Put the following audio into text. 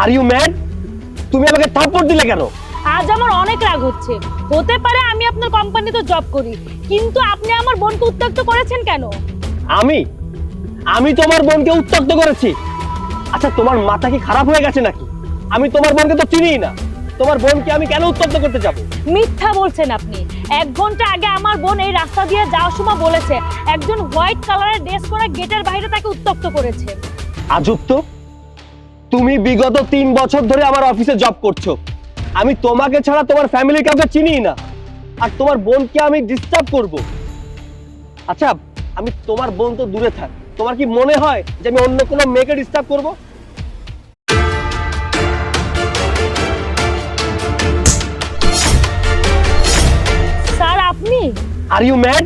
R you mad? তুমি আমাকে থাপ্পড় দিলে কেন? আজ আমার অনেক রাগ হচ্ছে। হতে পারে আমি আপনার কোম্পানিতে জব করি, কিন্তু আপনি আমার বোনকে উত্ত্যক্ত করেছেন কেন? আমি তোমার বোনকে উত্ত্যক্ত করেছি? আচ্ছা, তোমার মাথা কি খারাপ হয়ে গেছে নাকি? আমি তোমার বোনকে তো চিনিই না। তোমার বোনকে আমি কেন উত্ত্যক্ত করতে যাব? মিথ্যা বলছেন আপনি। 1 ঘন্টা আগে আমার বোন এই রাস্তা দিয়ে যাওয়ার সময় বলেছে একজন হোয়াইট কালারের ড্রেস পরা গেটের বাইরে তাকে উত্ত্যক্ত করেছে। আজব তো, তুমি বিগত 3 বছর ধরে আমার অফিসে জব করছো। আমি তোমাকে ছাড়া তোমার ফ্যামিলির কাউকে চিনিই না, আর তোমার বোনকে আমি ডিস্টার্ব করব? আচ্ছা, আমি তোমার বোন তো দূরে থাক, তোমার কি মনে হয় যে আমি অন্য কোনো মেয়েকে ডিস্টার্ব করব? স্যার আপনি? Are you mad?